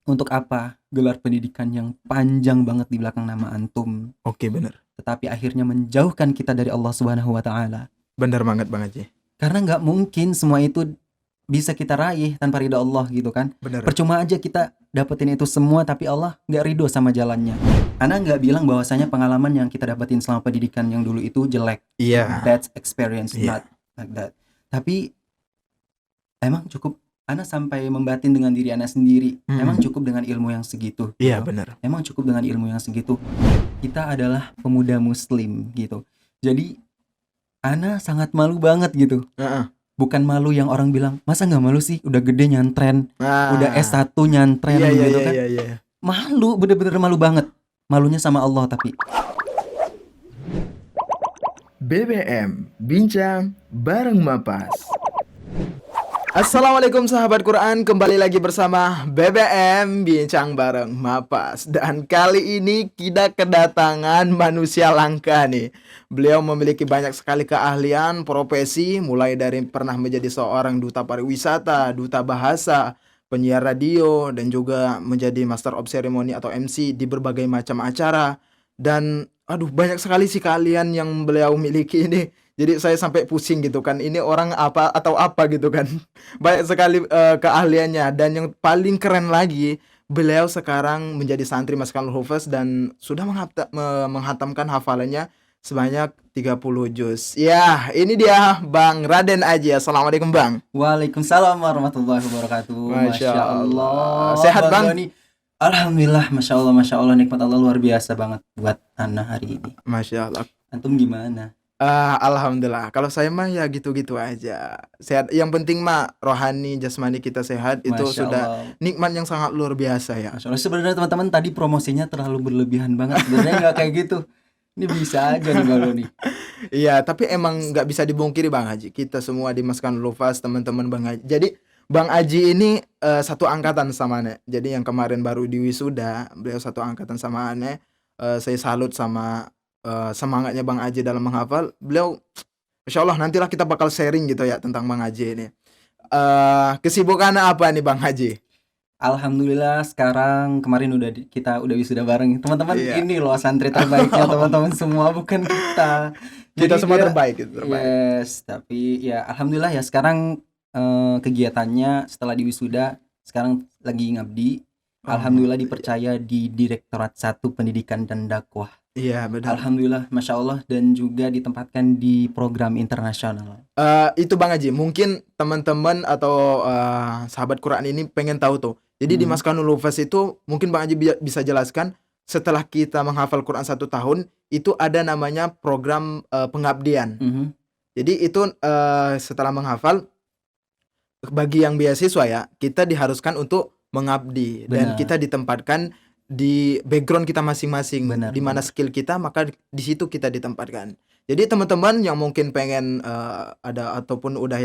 untuk apa gelar pendidikan yang panjang banget di belakang nama antum, Oke, bener. tetapi akhirnya menjauhkan kita dari Allah Subhanahu wa taala. Bener banget Bang Haji. Karena nggak mungkin semua itu bisa kita raih tanpa ridho Allah gitu kan. Bener. Percuma aja kita dapetin itu semua tapi Allah nggak ridho sama jalannya. Ana nggak bilang bahwasanya pengalaman yang kita dapetin selama pendidikan yang dulu itu jelek, Iya. bad experience, Iya. not like that. Tapi emang cukup Ana sampai membatin dengan diri Ana sendiri. Emang cukup dengan ilmu yang segitu. Iya, gitu. bener. Emang cukup dengan ilmu yang segitu. Kita adalah pemuda muslim gitu. Jadi Ana sangat malu banget gitu. Heeh. Bukan malu yang orang bilang, masa nggak malu sih? Udah gede nyantren, Nah, udah S1 nyantren iya, gitu iya, kan. iya, iya. Malu, bener-bener malu banget. Malunya sama Allah tapi. BBM Bincang bareng Mapas. Assalamualaikum sahabat Quran, kembali lagi bersama BBM Bincang bareng Mapas. Dan kali ini kita kedatangan manusia langka nih. Beliau memiliki banyak sekali keahlian, profesi, mulai dari pernah menjadi seorang duta pariwisata, duta bahasa, penyiar radio, dan juga menjadi Master of Ceremony atau MC di berbagai macam acara. Dan banyak sekali sih keahlian yang beliau miliki ini. Jadi saya sampai pusing gitu kan, ini orang apa atau apa gitu kan. Banyak sekali keahliannya. Dan yang paling keren lagi, beliau sekarang menjadi santri Maskanul Hufaz dan sudah menghatamkan hafalannya sebanyak 30 juz. Ya, ini dia Bang Raden Aji. Assalamualaikum Bang. Waalaikumsalam warahmatullahi wabarakatuh. Masya Allah. Allah. Sehat, Bang? Doni. Alhamdulillah, Masya Allah, nikmat Allah luar biasa banget buat Ana hari ini. Masya Allah. Antum gimana? Alhamdulillah. Kalau saya mah ya gitu-gitu aja. Sehat. Yang penting mah rohani, jasmani kita sehat. Itu Masya sudah Allah. nikmat yang sangat luar biasa ya. Masya Allah. Sebenarnya teman-teman tadi promosinya terlalu berlebihan banget. Sebenarnya nggak kayak gitu. Ini bisa aja nih Bang Doni. Iya, tapi emang nggak bisa dibungkiri Bang Haji. Kita semua di Maskanul Hufaz, teman-teman Bang Haji. Jadi Bang Haji ini satu angkatan sama Ane. Jadi yang kemarin baru di wisuda, beliau satu angkatan sama Ane. Saya salut sama semangatnya Bang Haji dalam menghafal. Beliau, Insya Allah nantilah kita bakal sharing gitu ya tentang Bang Haji ini. Kesibukannya apa nih Bang Haji? Alhamdulillah sekarang kemarin kita udah wisuda bareng. Teman-teman Iya. ini loh santri terbaiknya teman-teman semua bukan kita. Kita Jadi semua dia- terbaik, gitu, terbaik. Yes, tapi ya alhamdulillah ya sekarang kegiatannya setelah di wisuda sekarang lagi ngabdi. Alhamdulillah dipercaya di Direktorat 1 Pendidikan dan Dakwah. Iya, benar. Alhamdulillah, Masya Allah, dan juga ditempatkan di program internasional. Itu Bang Haji, mungkin teman-teman atau sahabat Quran ini pengen tahu tuh. Jadi di Maskanul Hufaz itu mungkin Bang Haji bisa jelaskan, setelah kita menghafal Quran 1 tahun itu ada namanya program pengabdian. Mhm. Jadi itu setelah menghafal, bagi yang beasiswa ya, kita diharuskan untuk mengabdi. Dan Benar. kita ditempatkan di background kita masing-masing. Benar, Di mana benar. skill kita, maka di situ kita ditempatkan. Jadi teman-teman yang mungkin pengen ada ataupun udah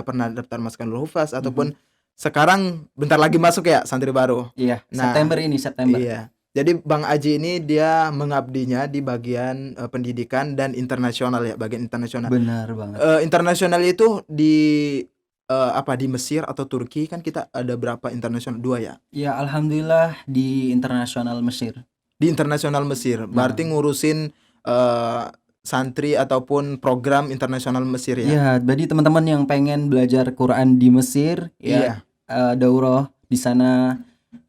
pernah daftar Maskanul Hufaz ataupun sekarang bentar lagi masuk ya santri baru. Iya, Nah, September. Iya. Jadi Bang Aji ini dia mengabdinya di bagian pendidikan dan internasional ya, bagian internasional. Benar banget. Internasional itu di di Mesir atau Turki, kan kita ada berapa internasional? 2 ya. Ya, alhamdulillah di internasional Mesir. Di internasional Mesir. Berarti ngurusin santri ataupun program internasional Mesir ya. Ya, jadi teman-teman yang pengen belajar Quran di Mesir, Iya. daurah di sana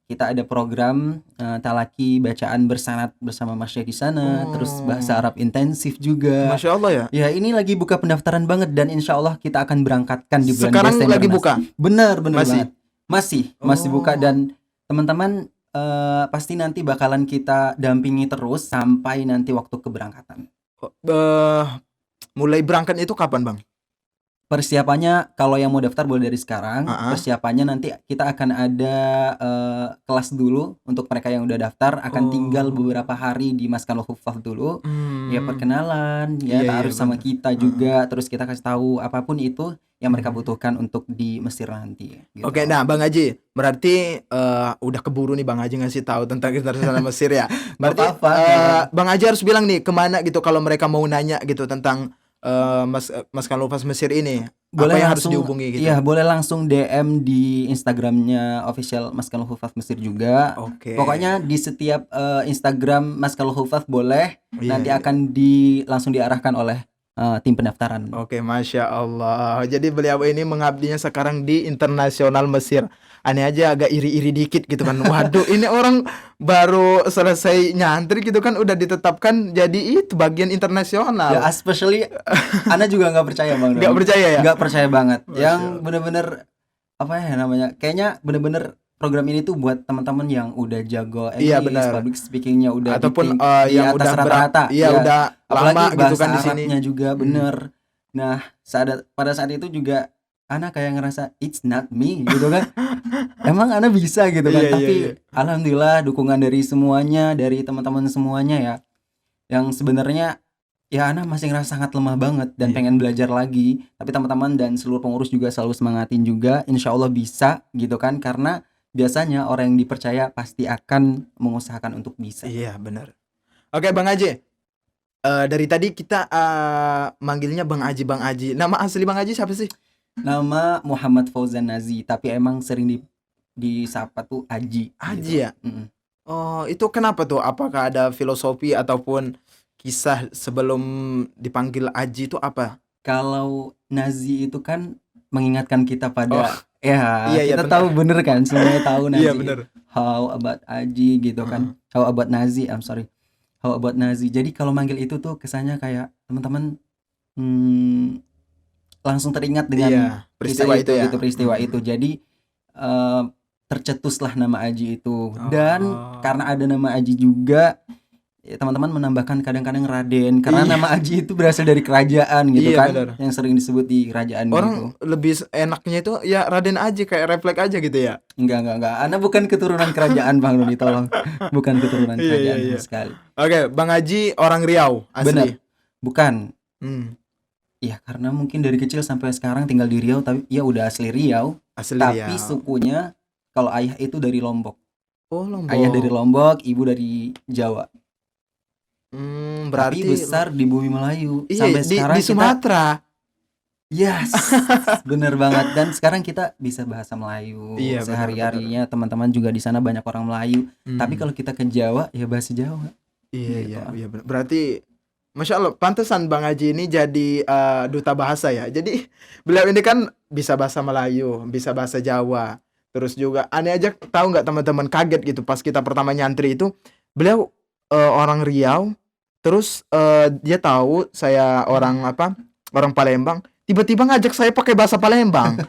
kita ada program talaki bacaan bersanad bersama masyayikh di sana, terus bahasa Arab intensif juga. Masya Allah ya. Ya, ini lagi buka pendaftaran banget dan insya Allah kita akan berangkatkan di bulan Sekarang Desember. lagi Mas. buka? Bener Masih? banget. Masih buka dan teman-teman pasti nanti bakalan kita dampingi terus sampai nanti waktu keberangkatan. Mulai berangkat itu kapan Bang? Persiapannya kalau yang mau daftar boleh dari sekarang. Persiapannya nanti kita akan ada kelas dulu untuk mereka yang udah daftar, akan tinggal beberapa hari di Maskanul Hufaz dulu. Ya perkenalan, ya ta'aruf sama kita juga, terus kita kasih tahu apapun itu yang mereka butuhkan untuk di Mesir nanti. Gitu. Oke, nah Bang Haji, berarti udah keburu nih Bang Haji ngasih tahu tentang internasional Mesir ya. Berarti Apa-apa. Bang Haji harus bilang nih kemana gitu kalau mereka mau nanya gitu tentang Mas Kanlufas Mesir ini? Apa Boleh yang harus langsung, dihubungi gitu? iya boleh langsung DM di Instagramnya official Mas Kalul Hufaz Mesir juga. Oke. Pokoknya di setiap Instagram Mas Kalul Hufaz boleh, Iya, nanti iya. akan langsung diarahkan oleh tim pendaftaran. Oke, Masya Allah. Jadi beliau ini mengabdinya sekarang di internasional Mesir. Aneh aja agak iri-iri dikit gitu kan. Waduh, ini orang baru selesai nyantri gitu kan udah ditetapkan jadi itu bagian Ya, internasional. especially Ana juga nggak percaya Bang Nggak Doni. percaya ya? Nggak percaya banget. Yang Masya Allah. bener-bener apa ya namanya? Kayaknya bener-bener program ini tuh buat teman-teman yang udah jago Iya English, benar. public speakingnya udah Ataupun di yang atas udah rata-rata. iya Ya, udah lama apalagi gitu bahasa kan di sini. Arabnya juga Hmm. bener. Nah, pada saat itu juga Ana kayak ngerasa it's not me gitu kan. Emang Ana bisa gitu kan. Iya, iya, Tapi iya. alhamdulillah dukungan dari semuanya, dari teman-teman semuanya ya. Yang sebenarnya ya Ana masih ngerasa sangat lemah banget dan Iya. pengen belajar lagi. Tapi teman-teman dan seluruh pengurus juga selalu semangatin juga. Insya Allah bisa gitu kan. Karena biasanya orang yang dipercaya pasti akan mengusahakan untuk bisa. Iya, benar. Oke, Bang Aji. Dari tadi kita manggilnya Bang Aji, Bang Aji. Nama asli Bang Aji siapa sih? Nama Muhammad Fauzan Nazi, tapi emang sering disapa tuh Aji Aji gitu. ya? Oh, itu kenapa tuh? Apakah ada filosofi ataupun kisah sebelum dipanggil Aji itu apa? Kalau Nazi itu kan mengingatkan kita Oh, pada ya iya, iya, kita benar. tahu bener kan, semuanya tahu Iya, Nazi. benar. How about Aji gitu kan. How about Nazi, I'm sorry. How about Nazi. Jadi kalau manggil itu tuh kesannya kayak teman-teman langsung teringat dengan Iya, kisah peristiwa itu ya. gitu, peristiwa itu. Jadi tercetuslah nama Aji itu. Dan karena ada nama Aji juga, ya, teman-teman menambahkan kadang-kadang Raden karena Iya. nama Aji itu berasal dari kerajaan gitu Iya, kan, benar. yang sering disebut di kerajaan gitu. Orang lebih enaknya itu ya Raden Aji, kayak refleks aja gitu ya. Enggak. Ana bukan keturunan kerajaan Bang Doni, tolong. Bukan keturunan Iya, kerajaan iya, sama iya. sekali. Oke, Bang Aji orang Riau Benar. asli. Bukan. Hmm, Ya karena mungkin dari kecil sampai sekarang tinggal di Riau, tapi ya udah asli Riau. asli Tapi Riau. sukunya kalau ayah itu dari Lombok. Oh, Lombok. Ayah dari Lombok, ibu dari Jawa. Berarti Tapi besar di bumi Melayu. iya, Sampai sekarang di Sumatera. Yes, bener banget. Dan sekarang kita bisa bahasa Melayu. Iya, benar, Sehari-harinya teman-teman juga di sana banyak orang Melayu. Tapi kalau kita ke Jawa ya bahasa Jawa. Iya, gitu. iya, benar. Berarti Masya Allah, pantesan Bang Haji ini jadi duta bahasa ya. Jadi beliau ini kan bisa bahasa Melayu, bisa bahasa Jawa. Terus juga aneh aja, tahu nggak teman-teman, kaget gitu pas kita pertama nyantri itu, beliau orang Riau. Terus dia tahu saya orang Palembang. Tiba-tiba ngajak saya pakai bahasa Palembang.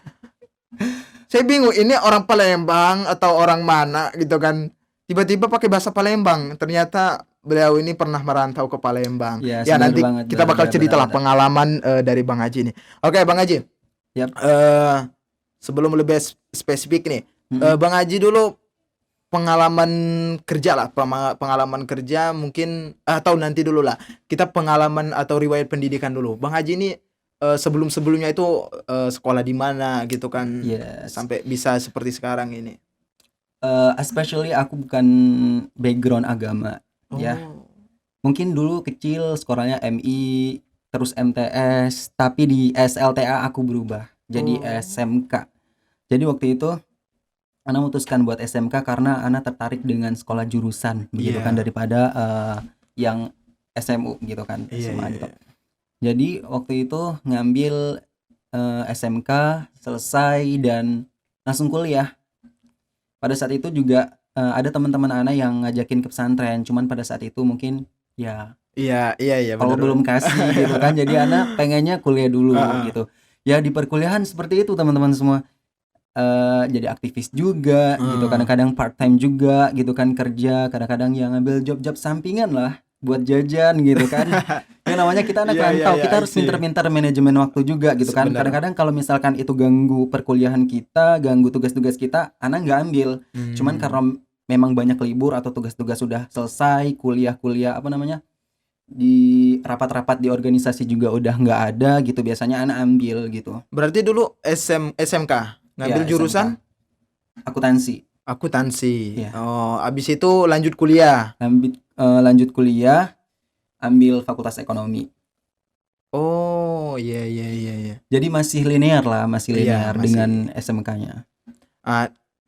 Saya bingung, ini orang Palembang atau orang mana gitu kan. Tiba-tiba pakai bahasa Palembang. Ternyata beliau ini pernah merantau ke Palembang. Ya, Ya bener nanti banget, kita bakal bener, cerita lah bener. pengalaman dari Bang Haji ini. Oke, Bang Haji. Yap. Sebelum lebih spesifik nih, Bang Haji dulu pengalaman kerja lah, pengalaman kerja mungkin atau nanti dulu lah. Kita pengalaman atau riwayat pendidikan dulu. Bang Haji ini sebelum-sebelumnya itu sekolah di mana gitu kan, Yes. sampai bisa seperti sekarang ini. Especially aku bukan background agama. Ya, mungkin dulu kecil sekolahnya MI, terus MTS, tapi di SLTA aku berubah jadi SMK. Jadi waktu itu Ana memutuskan buat SMK karena Ana tertarik dengan sekolah jurusan begitu kan, daripada yang SMU gitu kan, SMA gitu. Jadi waktu itu ngambil SMK, selesai dan langsung kuliah. Pada saat itu juga ada teman-teman Ana yang ngajakin ke pesantren, cuman pada saat itu mungkin ya Iya, kalau belum kasih gitu kan, jadi Ana pengennya kuliah dulu gitu. Ya di perkuliahan seperti itu teman-teman semua, jadi aktivis juga gitu, kadang-kadang part time juga gitu kan, kerja, kadang-kadang yang ngambil job-job sampingan lah buat jajan gitu kan. Ya namanya kita anak rantau, kita harus pintar-pintar manajemen waktu juga gitu kan. Kadang-kadang kalau misalkan itu ganggu perkuliahan kita, ganggu tugas-tugas kita, Ana nggak ambil. Cuman karena memang banyak libur atau tugas-tugas sudah selesai, kuliah-kuliah di rapat-rapat di organisasi juga udah nggak ada gitu, biasanya Ana ambil gitu. Berarti dulu SMK ngambil Ya, jurusan akuntansi. Ya. Oh, abis itu lanjut kuliah. Lanjut kuliah, ambil fakultas ekonomi. Oh, Oh, iya iya iya iya. Jadi masih linear lah, masih Iya, linear masih. dengan SMK-nya.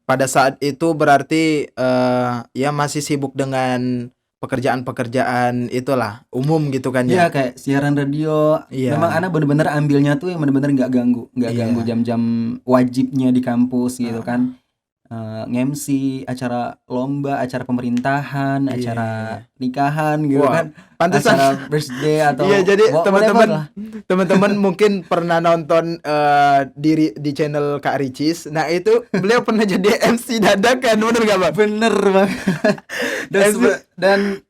Pada saat itu berarti ya masih sibuk dengan pekerjaan-pekerjaan itulah umum gitu kan Iya, ya. kayak siaran radio. Memang Iya. Ana bener-bener ambilnya tuh yang bener-bener nggak ganggu Iya. jam-jam wajibnya di kampus gitu Ah, kan. Nge-MC acara lomba, acara pemerintahan, iya acara iya iya. nikahan gitu Wah, kan, pantesan. acara birthday Iya, atau jadi whatever lah. teman-teman mungkin pernah nonton di channel Kak Ricis. Nah, itu beliau pernah jadi MC dadakan, bener gak, Bang? Bener banget. MC. Dan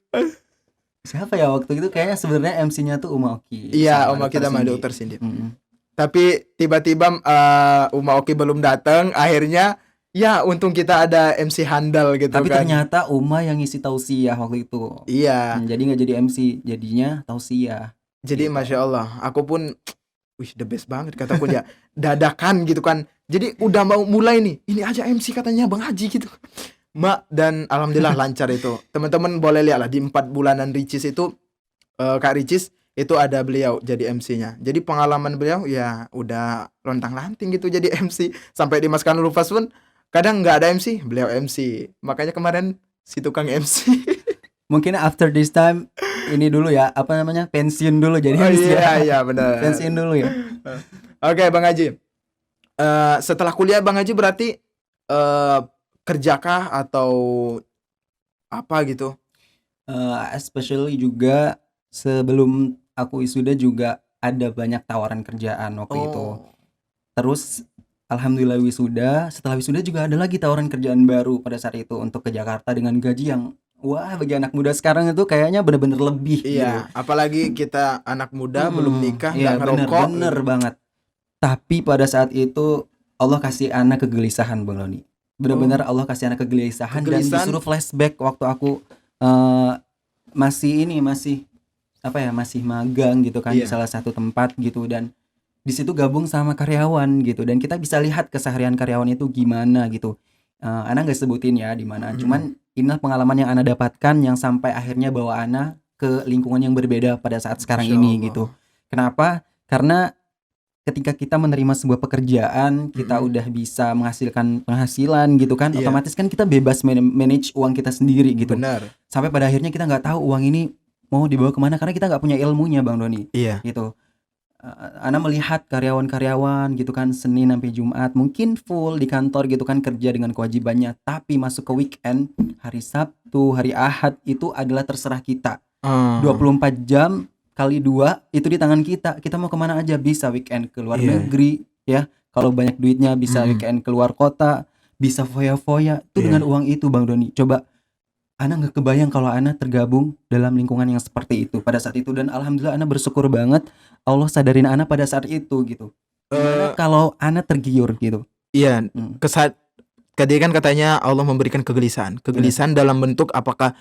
siapa ya waktu itu, kayaknya sebenarnya MC-nya tuh Uma Oki Iya, sama Oma Dokter kita mah Cindy. Dokter Cindy. Mm-mm. Tapi tiba-tiba Uma Oki belum datang, akhirnya ya untung kita ada MC handal gitu Tapi kan. ternyata Uma yang ngisi tausiah waktu itu. Iya. Jadi nggak jadi MC, jadinya tausiah. Jadi Gitu. Masya Allah, aku pun wih the best banget kataku ya. Dadakan gitu kan. Jadi udah mau mulai nih. Ini aja MC katanya Bang Haji gitu. Dan alhamdulillah lancar itu. Teman-teman boleh lihat lah di 4 bulanan Ricis itu Kak Ricis itu ada beliau jadi MC-nya. Jadi pengalaman beliau ya udah lontang-lanting gitu jadi MC. Sampai di Mas Kanul Lufas pun kadang nggak ada MC, beliau MC. Makanya kemarin si tukang MC. Mungkin after this time ini dulu ya, apa namanya, pensiun dulu jadi Oh MC ya. iya benar. Pensiun dulu ya. Oke, Bang Haji. Setelah kuliah Bang Haji berarti kerjakah atau apa gitu? Especially juga sebelum aku wisuda juga ada banyak tawaran kerjaan waktu itu. Terus alhamdulillah wisuda, setelah wisuda juga ada lagi tawaran kerjaan baru pada saat itu untuk ke Jakarta dengan gaji yang wah, bagi anak muda sekarang itu kayaknya bener-bener lebih gitu. Iya, apalagi kita anak muda belum nikah, nggak Iya, ngerokok. bener banget. Tapi pada saat itu Allah kasih anak kegelisahan, Bang Roni. Bener-bener Allah kasih anak kegelisahan dan disuruh flashback waktu aku masih magang gitu kan di salah satu tempat gitu, dan di situ gabung sama karyawan gitu, dan kita bisa lihat keseharian karyawan itu gimana gitu. Ana nggak sebutin ya di mana, cuman inilah pengalaman yang Ana dapatkan yang sampai akhirnya bawa Ana ke lingkungan yang berbeda pada saat sekarang ini gitu. Kenapa? Karena ketika kita menerima sebuah pekerjaan, kita udah bisa menghasilkan penghasilan gitu kan, otomatis kan kita bebas manage uang kita sendiri gitu. Benar. Sampai pada akhirnya kita nggak tahu uang ini mau dibawa kemana karena kita nggak punya ilmunya, Bang Doni. Iya. Gitu. Ana melihat karyawan-karyawan gitu kan Senin sampai Jumat mungkin full di kantor gitu kan, kerja dengan kewajibannya, tapi masuk ke weekend, hari Sabtu, hari Ahad itu adalah terserah kita. 24 jam kali 2 itu di tangan kita. Kita mau kemana aja bisa, weekend ke luar negeri ya. Kalau banyak duitnya bisa weekend keluar kota, bisa foya-foya. Itu dengan uang itu, Bang Doni. Coba Ana nggak kebayang kalau Ana tergabung dalam lingkungan yang seperti itu pada saat itu, dan alhamdulillah Ana bersyukur banget Allah sadarin Ana pada saat itu gitu. Gimana kalau Ana tergiur gitu. Iya, tadi kan katanya Allah memberikan kegelisahan dalam bentuk apakah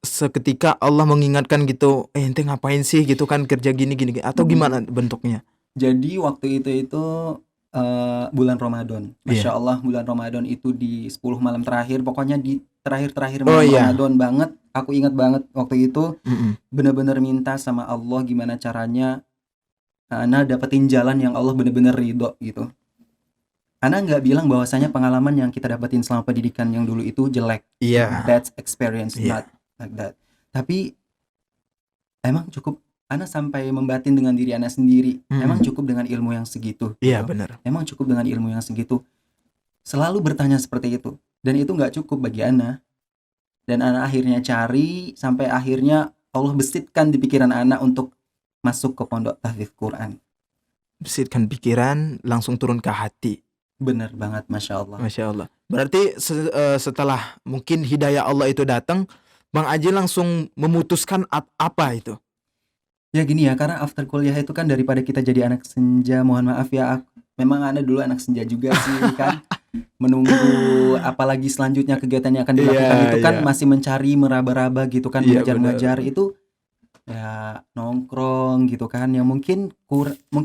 seketika Allah mengingatkan gitu, ente ngapain sih gitu kan kerja gini atau gimana bentuknya? Jadi waktu itu bulan Ramadan. Masya Allah, bulan Ramadan itu di 10 malam terakhir, pokoknya di terakhir malam Ramadan banget. Aku ingat banget waktu itu benar-benar minta sama Allah gimana caranya Ana dapetin jalan yang Allah benar-benar ridho gitu. Ana nggak bilang bahwasanya pengalaman yang kita dapetin selama pendidikan yang dulu itu jelek. That's experience, not like that. Tapi emang cukup Ana sampai membatin dengan diri Ana sendiri. Emang cukup dengan ilmu yang segitu. Iya, gitu. benar. Emang cukup dengan ilmu yang segitu. Selalu bertanya seperti itu. Dan itu nggak cukup bagi Ana. Dan Ana akhirnya cari sampai akhirnya Allah besitkan di pikiran Ana untuk masuk ke pondok tahfidz Quran. Besitkan pikiran langsung turun ke hati. Bener banget, Masya Allah. Masya Allah. Berarti setelah mungkin hidayah Allah itu datang, Bang Haji langsung memutuskan apa itu? Ya gini ya, karena after kuliah itu kan daripada kita jadi anak senja, mohon maaf ya, memang Ana dulu anak senja juga sih kan. Menunggu apalagi selanjutnya kegiatan yang akan dilakukan itu kan masih mencari, meraba-raba gitu kan, mengejar-ngejar itu ya nongkrong gitu kan, yang mungkin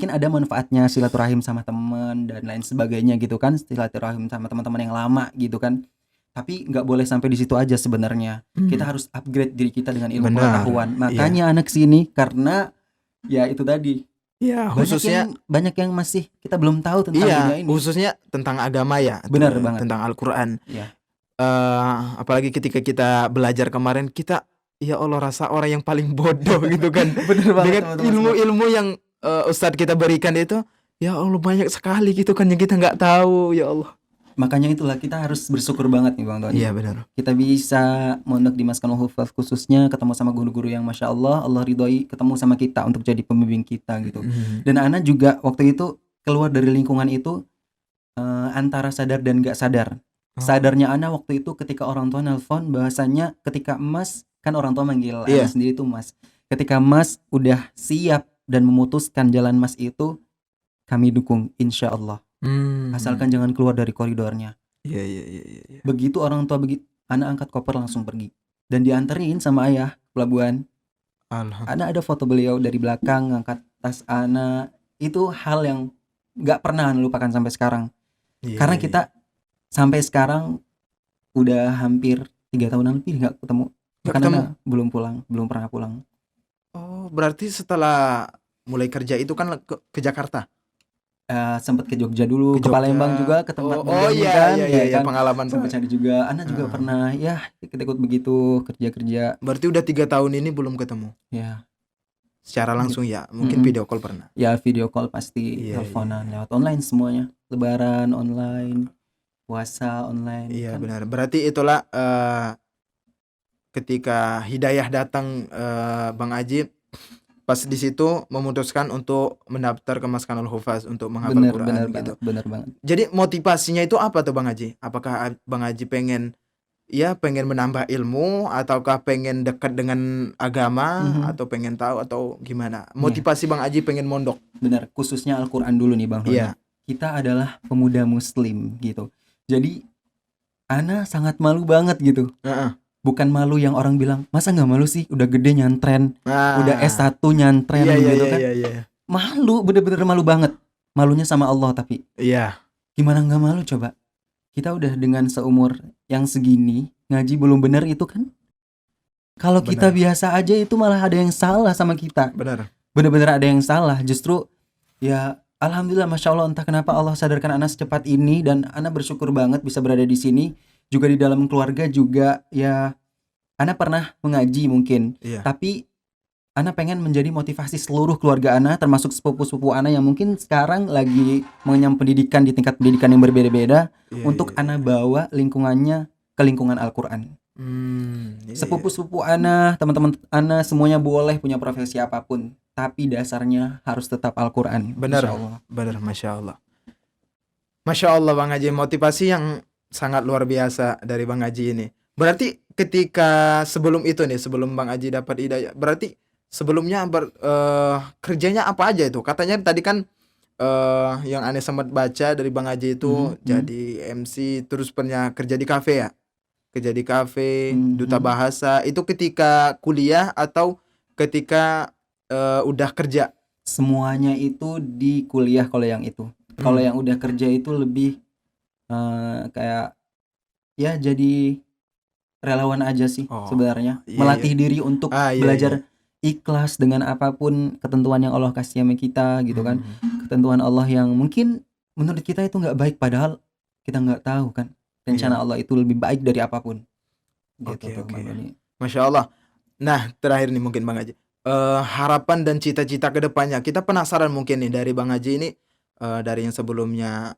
ada manfaatnya silaturahim sama teman dan lain sebagainya gitu kan, silaturahim sama teman-teman yang lama gitu kan. Tapi nggak boleh sampai di situ aja sebenarnya. Kita harus upgrade diri kita dengan ilmu pengetahuan. Makanya anak sini karena ya itu tadi Ya, khususnya banyak yang masih kita belum tahu tentang dunia ini. khususnya tentang agama ya, Benar banget. tentang Al-Qur'an. Iya. Apalagi ketika kita belajar kemarin, kita ya Allah rasa orang yang paling bodoh gitu kan. Bener banget Dengan teman-teman semua. ilmu-ilmu yang Ustadz kita berikan itu, ya Allah banyak sekali gitu kan yang kita nggak tahu, ya Allah. Makanya itulah kita harus bersyukur banget nih Bang Tony. Iya benar. Kita bisa mondok di Maskanul Hufaz, khususnya ketemu sama guru-guru yang Masya Allah ridhoi ketemu sama kita untuk jadi pembimbing kita gitu. Dan Ana juga waktu itu keluar dari lingkungan itu antara sadar dan gak sadar. Sadarnya Ana waktu itu ketika orang tua nelpon, bahasanya ketika Mas, kan orang tua manggil Ana sendiri tuh Mas. Ketika Mas udah siap dan memutuskan jalan Mas itu, kami dukung insya Allah. Asalkan jangan keluar dari koridornya. Iya. Begitu orang tua Ana angkat koper langsung pergi dan dianterin sama ayah ke pelabuhan. Ana ada foto beliau dari belakang ngangkat tas Ana. Itu hal yang gak pernah Ana lupakan sampai sekarang. Karena kita sampai sekarang udah hampir 3 tahunan lebih gak ketemu. Karena Ana belum pernah pulang. Oh, berarti setelah mulai kerja itu kan ke Jakarta? Sempat ke Jogja dulu, ke Palembang juga, ke tempat iya, pengalaman sempat cari juga. Ana juga pernah ya ikut begitu kerja. Berarti udah 3 tahun ini belum ketemu ya secara langsung ya, mungkin video call pernah ya, video call pasti, teleponan lewat online semuanya, lebaran online, puasa online. Iya kan? Benar, berarti itulah ketika hidayah datang, Bang Aji pas di situ memutuskan untuk mendaftar ke Maskanul Hufaz untuk menghafal Quran gitu. Bener banget. Jadi motivasinya itu apa tuh Bang Haji? Apakah Bang Haji pengen menambah ilmu, ataukah pengen dekat dengan agama, atau pengen tahu, atau gimana? Motivasi Bang Haji pengen mondok? Bener, khususnya Al-Quran dulu nih Bang Roni. Kita adalah pemuda muslim gitu. Jadi Ana sangat malu banget gitu. Bukan malu yang orang bilang, masa gak malu sih udah gede nyantren, udah S1 nyantren gitu kan. Malu, bener-bener malu banget. Malunya sama Allah tapi. Gimana gak malu coba? Kita udah dengan seumur yang segini, ngaji belum bener itu kan. Kalau kita biasa aja itu malah ada yang salah sama kita. Bener-bener ada yang salah. Justru ya alhamdulillah Masya Allah, entah kenapa Allah sadarkan Ana secepat ini. Dan Ana bersyukur banget bisa berada di sini. Juga di dalam keluarga juga ya, Ana pernah mengaji mungkin, tapi Ana pengen menjadi motivasi seluruh keluarga Ana, termasuk sepupu-sepupu Ana yang mungkin sekarang lagi mengenyam pendidikan di tingkat pendidikan yang berbeda-beda, untuk Ana bawa lingkungannya ke lingkungan Al-Quran. Sepupu-sepupu Ana, teman-teman Ana semuanya boleh punya profesi apapun, tapi dasarnya harus tetap Al-Quran. Benar, Masya Allah. Masya Allah Bang Haji, motivasi yang sangat luar biasa dari Bang Haji ini. Berarti ketika sebelum itu nih, sebelum Bang Haji dapat hidayah, berarti sebelumnya kerjanya apa aja itu? Katanya tadi kan yang aneh sempat baca dari Bang Haji itu jadi MC, terus pernah kerja di kafe ya? Kerja di kafe, duta bahasa. Itu ketika kuliah atau ketika udah kerja? Semuanya itu di kuliah kalau yang itu. Kalau yang udah kerja itu lebih kayak ya jadi relawan aja sih sebenarnya. Melatih diri untuk belajar ikhlas dengan apapun ketentuan yang Allah kasih sama kita gitu kan. Ketentuan Allah yang mungkin menurut kita itu gak baik, padahal kita gak tahu kan rencana Allah itu lebih baik dari apapun gitu. Masya Allah. Nah terakhir nih mungkin Bang Haji, harapan dan cita-cita ke depannya. Kita penasaran mungkin nih dari Bang Haji ini, dari yang sebelumnya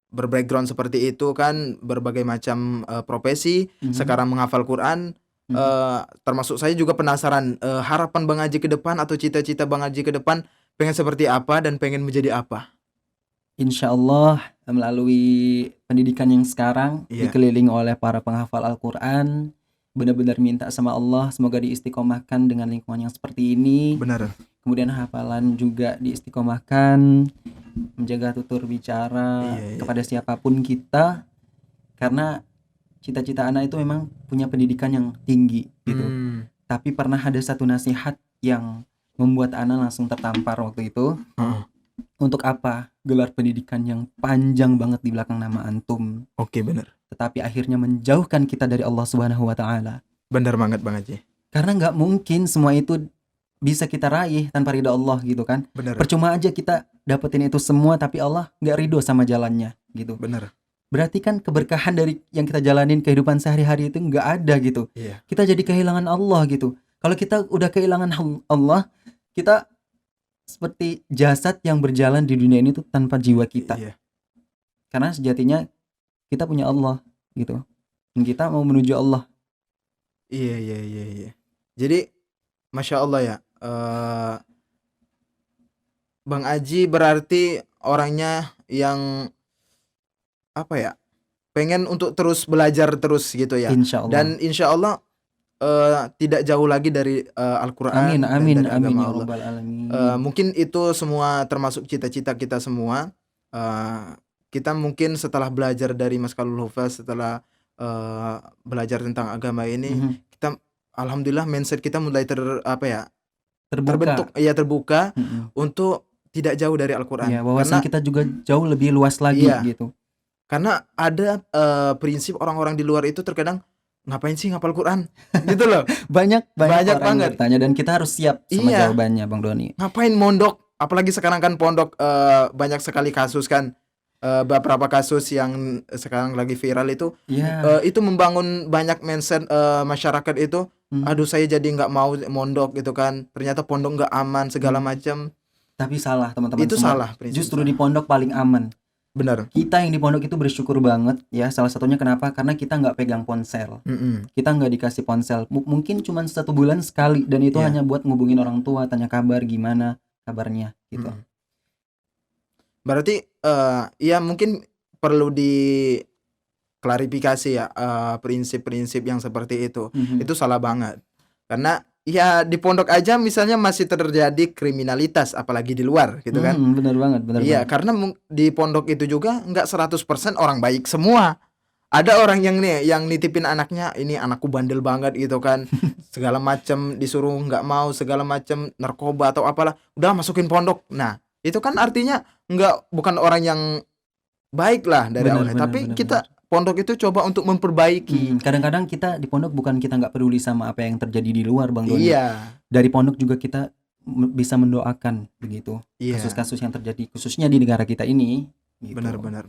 berbackground seperti itu kan, berbagai macam profesi, sekarang menghafal Quran, termasuk saya juga penasaran, harapan Bang Haji ke depan atau cita-cita Bang Haji ke depan pengen seperti apa dan pengen menjadi apa? Insya Allah melalui pendidikan yang sekarang, dikelilingi oleh para penghafal Al-Quran, benar-benar minta sama Allah semoga diistiqomahkan dengan lingkungan yang seperti ini. Benar. Kemudian hafalan juga diistiqomahkan, menjaga tutur bicara kepada siapapun kita, karena cita-cita anak itu memang punya pendidikan yang tinggi gitu. Tapi pernah ada satu nasihat yang membuat anak langsung tertampar waktu itu. Untuk apa gelar pendidikan yang panjang banget di belakang nama antum? Oke, benar. Tetapi akhirnya menjauhkan kita dari Allah Subhanahu wa Ta'ala. Benar banget Bang Haji. Karena nggak mungkin semua itu bisa kita raih tanpa ridho Allah gitu kan. Bener, Percuma aja kita dapetin itu semua tapi Allah nggak ridho sama jalannya gitu. bener. Berarti kan keberkahan dari yang kita jalanin kehidupan sehari-hari itu nggak ada gitu. Iya, Kita jadi kehilangan Allah gitu. Kalau kita udah kehilangan Allah, kita seperti jasad yang berjalan di dunia ini tuh tanpa jiwa kita. iya, Karena sejatinya kita punya Allah gitu. Dan kita mau menuju Allah. iya, iya, iya, iya. Jadi, masya Allah ya. Bang Aji berarti orangnya yang apa ya? Pengen untuk terus belajar terus gitu ya. Insya Allah. Dan insya Allah tidak jauh lagi dari Al-Quran Amin, dan amin, dari amin agama ya Allah. Rabbal Alamin. Mungkin itu semua termasuk cita-cita kita semua. Kita mungkin setelah belajar dari Maskalul Hufaz, setelah belajar tentang agama ini, kita alhamdulillah mindset kita mulai terbentuk, ya terbuka untuk tidak jauh dari Al-Quran. Ya, wawasan kita juga jauh lebih luas lagi Iya. gitu. Karena ada prinsip orang-orang di luar itu terkadang ngapain sih ngapal Quran gitu loh. Banyak Banyak orang banget. yang bertanya dan kita harus siap sama Iya. jawabannya Bang Doni. Ngapain mondok, apalagi sekarang kan pondok banyak sekali kasus kan. Beberapa kasus yang sekarang lagi viral itu Iya. itu membangun banyak mindset masyarakat itu. Aduh, saya jadi nggak mau mondok gitu kan, ternyata pondok nggak aman segala macam. Tapi salah teman-teman Itu semua. salah prinsip. Justru di pondok paling aman. Benar. Kita yang di pondok itu bersyukur banget ya. Salah satunya kenapa? Karena kita nggak pegang ponsel. Kita nggak dikasih ponsel. Mungkin cuma 1 bulan sekali dan itu Iya. hanya buat ngubungin orang tua, tanya kabar gimana kabarnya gitu. Berarti ya mungkin perlu diklarifikasi ya prinsip-prinsip yang seperti itu. Itu salah banget. Karena ya di pondok aja misalnya masih terjadi kriminalitas, apalagi di luar gitu kan. Benar banget, benar Iya, banget. karena di pondok itu juga nggak 100% orang baik semua. Ada orang yang nitipin anaknya, ini anakku bandel banget gitu kan. Segala macam disuruh nggak mau, segala macam narkoba atau apalah, udah masukin pondok. Nah, itu kan artinya bukan orang yang baik lah dari awalnya. Tapi kita pondok itu coba untuk memperbaiki. Kadang-kadang kita di pondok bukan kita nggak peduli sama apa yang terjadi di luar Bang Doni. Iya. Dari pondok juga kita bisa mendoakan begitu. Iya. Kasus-kasus yang terjadi khususnya di negara kita ini. Gitu. Benar.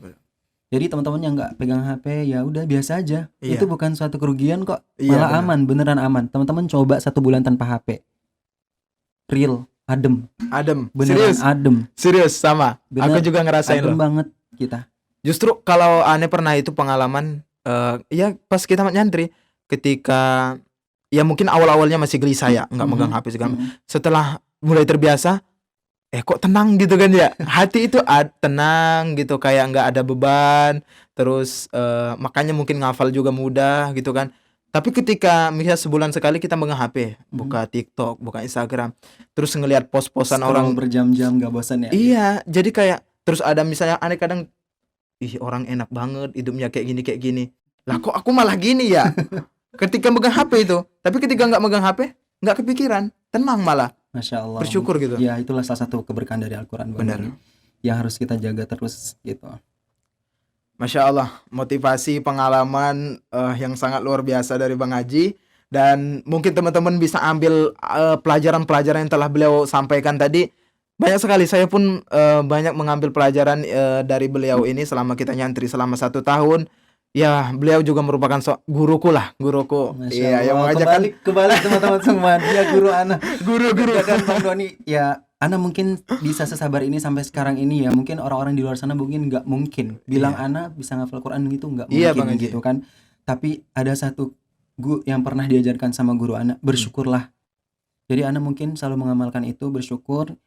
Jadi teman-teman yang nggak pegang HP ya udah biasa aja. Iya. Itu bukan suatu kerugian kok. Iya, Malah aman, beneran aman. Teman-teman coba 1 bulan tanpa HP. Real, adem. Beneran Serius sama. Bener, aku juga ngerasain adem loh. banget kita. Justru kalau aneh pernah itu pengalaman ya pas kita nyantri, ketika ya mungkin awal-awalnya masih gelisah ya, nggak megang HP segala. Setelah mulai terbiasa, kok tenang gitu kan ya, hati itu tenang gitu, kayak nggak ada beban. Terus makanya mungkin ngafal juga mudah gitu kan. Tapi ketika misalnya sebulan sekali kita megang HP, buka TikTok, buka Instagram, terus ngelihat post-postan orang berjam-jam nggak bosan ya? Iya, jadi kayak terus ada misalnya aneh kadang, ih orang enak banget hidupnya kayak gini. Lah kok aku malah gini ya? Ketika megang HP itu. Tapi ketika nggak megang HP, nggak kepikiran, tenang malah. Masya Allah. Bersyukur gitu. Ya itulah salah satu keberkahan dari Al-Quran. Benar. Yang harus kita jaga terus gitu. Masya Allah, motivasi pengalaman yang sangat luar biasa dari Bang Haji. Dan mungkin teman-teman bisa ambil pelajaran-pelajaran yang telah beliau sampaikan tadi. Banyak sekali, saya pun banyak mengambil pelajaran dari beliau ini selama kita nyantri selama 1 tahun. Ya, beliau juga merupakan guruku. Iya, yang mengajarkan kembali teman-teman semua. Dia guru Ana. Guru kan Bang Doni. Ya, Ana mungkin bisa sesabar ini sampai sekarang ini ya. Mungkin orang-orang di luar sana mungkin nggak mungkin bilang Ana bisa ngafal Quran gitu, nggak mungkin gitu kan. Tapi ada satu yang pernah diajarkan sama guru Ana, bersyukurlah. Jadi Ana mungkin selalu mengamalkan itu, bersyukur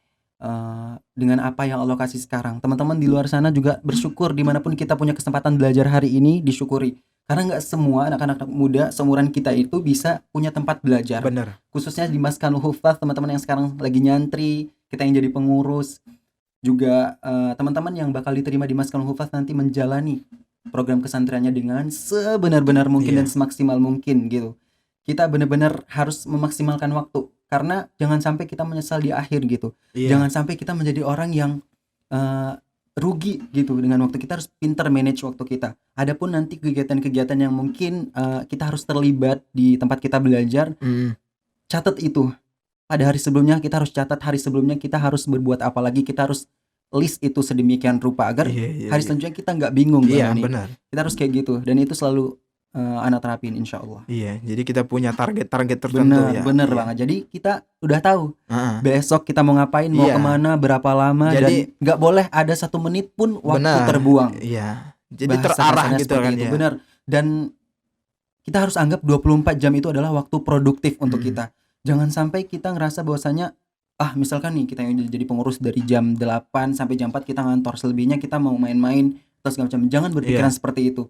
dengan apa yang Allah kasih sekarang. Teman-teman di luar sana juga bersyukur dimanapun kita punya kesempatan belajar hari ini, disyukuri. Karena nggak semua anak-anak muda seumuran kita itu bisa punya tempat belajar. Benar. Khususnya di Maskanul Hufaz, teman-teman yang sekarang lagi nyantri, kita yang jadi pengurus, juga teman-teman yang bakal diterima di Maskanul Hufaz nanti menjalani program kesantrenannya dengan sebenar-benar mungkin dan semaksimal mungkin gitu. Kita benar-benar harus memaksimalkan waktu. Karena jangan sampai kita menyesal di akhir gitu. Jangan sampai kita menjadi orang yang rugi gitu dengan waktu. Kita harus pintar manage waktu kita. Adapun nanti kegiatan-kegiatan yang mungkin kita harus terlibat di tempat kita belajar, catat itu. pada hari sebelumnya kita harus catat, hari sebelumnya kita harus berbuat apa lagi, kita harus list itu sedemikian rupa agar hari selanjutnya kita nggak bingung. Iya, benar. Kita harus kayak gitu, dan itu selalu anak terapin insya Allah. Iya, jadi kita punya target-target tertentu ya. Bener banget. Jadi kita udah tahu besok kita mau ngapain, mau kemana, berapa lama, jadi, dan nggak boleh ada 1 menit pun waktu terbuang. Iya, jadi terarah gitu kan ya. Bener. Dan kita harus anggap 24 jam itu adalah waktu produktif untuk kita. Jangan sampai kita ngerasa bahwasanya misalkan nih kita yang jadi pengurus dari jam 8 sampai jam 4 kita ngantor, selebihnya kita mau main-main terus segala macam. Jangan berpikiran seperti itu.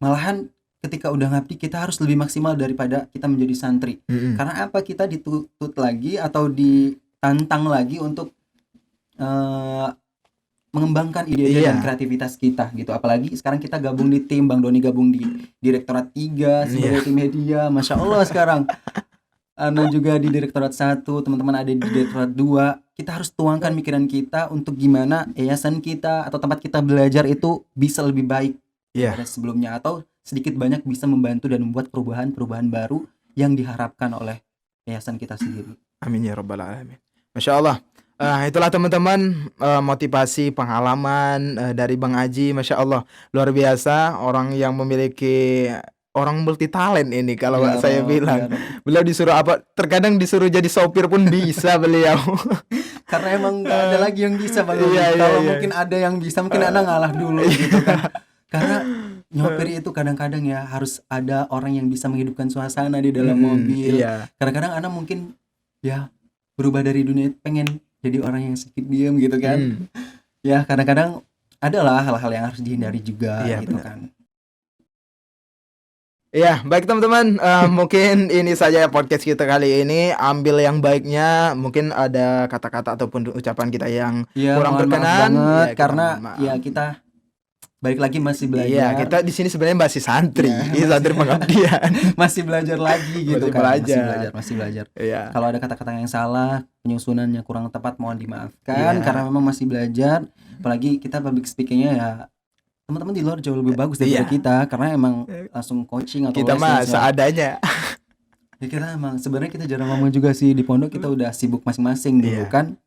Malahan ketika udah ngabdi kita harus lebih maksimal daripada kita menjadi santri. Karena apa? Kita dituntut lagi atau ditantang lagi untuk mengembangkan ide-ide dan kreativitas kita gitu. Apalagi sekarang kita gabung di tim, Bang Doni gabung di Direktorat 3 sebagai tim media. Masya Allah sekarang. Ana juga di Direktorat 1, teman-teman ada di Direktorat 2. Kita harus tuangkan pikiran kita untuk gimana yayasan kita atau tempat kita belajar itu bisa lebih baik dari sebelumnya, atau sedikit banyak bisa membantu dan membuat perubahan-perubahan baru yang diharapkan oleh yayasan kita sendiri. Amin ya rabbal alamin. Masya Allah. Itulah teman-teman motivasi pengalaman dari Bang Aji. Masya Allah, luar biasa, orang yang memiliki orang multi talent ini kalau saya bilang. Beliau disuruh apa? Terkadang disuruh jadi sopir pun bisa beliau. Karena emang gak ada lagi yang bisa Bang. Kalau mungkin ada yang bisa, mungkin Anda ngalah dulu gitu kan. Karena nyopir itu kadang-kadang ya harus ada orang yang bisa menghidupkan suasana di dalam mobil. Kadang-kadang Anda mungkin ya berubah dari dunia pengen jadi orang yang sedikit diam gitu kan. Ya kadang-kadang adalah hal-hal yang harus dihindari juga gitu kan. Ya, baik teman-teman, mungkin ini saja podcast kita kali ini. Ambil yang baiknya, mungkin ada kata-kata ataupun ucapan kita yang kurang berkenan banget, karena kita balik lagi masih belajar. Iya, kita di sini sebenarnya masih santri, santri pengabdian. Masih belajar lagi gitu kan. Masih belajar. Iya. Kalau ada kata-kata yang salah, penyusunannya kurang tepat, mohon dimaafkan karena memang masih belajar. Apalagi kita public speakingnya ya teman-teman di luar jauh lebih bagus daripada kita, karena emang langsung coaching atau kita mah seadanya. Ya kita emang sebenarnya kita jarang ngomong juga sih di pondok, kita udah sibuk masing-masing dulu kan,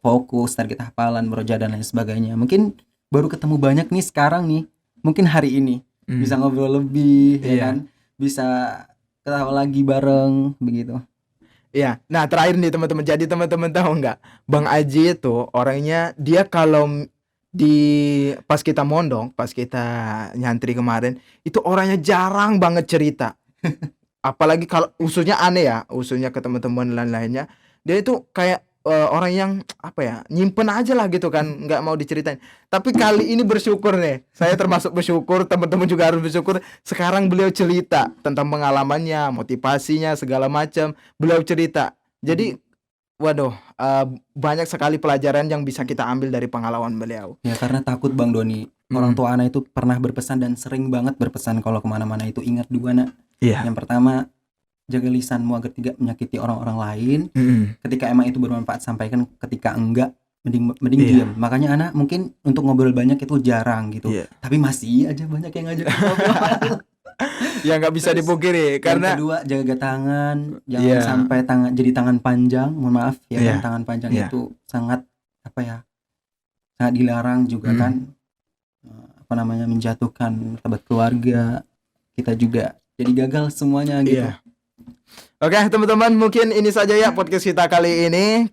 fokus target hafalan, murojaah dan lain sebagainya. Mungkin baru ketemu banyak nih sekarang nih, mungkin hari ini bisa ngobrol lebih ya kan, bisa ketawa lagi bareng begitu. Iya. Nah terakhir nih teman-teman, jadi teman-teman tahu nggak, Bang Aji itu orangnya, dia kalau pas kita mondong, pas kita nyantri kemarin, itu orangnya jarang banget cerita. Apalagi kalau usulnya aneh ya, usulnya ke teman-teman lain-lainnya, dia itu kayak orang yang apa ya, nyimpen aja lah gitu kan, nggak mau diceritain. Tapi kali ini bersyukur nih, saya termasuk bersyukur, teman-teman juga harus bersyukur. Sekarang beliau cerita tentang pengalamannya, motivasinya, segala macam, beliau cerita. Jadi waduh, banyak sekali pelajaran yang bisa kita ambil dari pengalaman beliau. Ya karena takut Bang Doni, orang tua anak itu pernah berpesan dan sering banget berpesan kalau kemana-mana itu ingat 2 nak. Yang pertama, jaga lisanmu agar tidak menyakiti orang-orang lain. Ketika emang itu bermanfaat sampaikan, ketika enggak mending diam. Makanya anak mungkin untuk ngobrol banyak itu jarang gitu. Tapi masih aja banyak yang ngajak ngobrol. Ya nggak bisa dipungkiri, karena yang kedua jaga tangan, jangan sampai jadi tangan panjang. Mohon maaf ya kan, tangan panjang itu sangat sangat dilarang juga kan, menjatuhkan martabat keluarga kita juga, jadi gagal semuanya gitu. Oke teman-teman, mungkin ini saja ya podcast kita kali ini.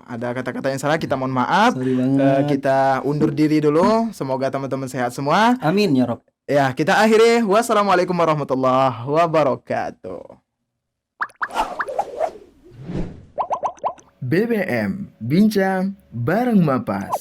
Ada kata-kata yang salah, kita mohon maaf. Kita undur diri dulu. Semoga teman-teman sehat semua. Amin ya Rob. Ya, kita akhiri. Wassalamualaikum warahmatullahi wabarakatuh. BBM Bincang bareng Mapas.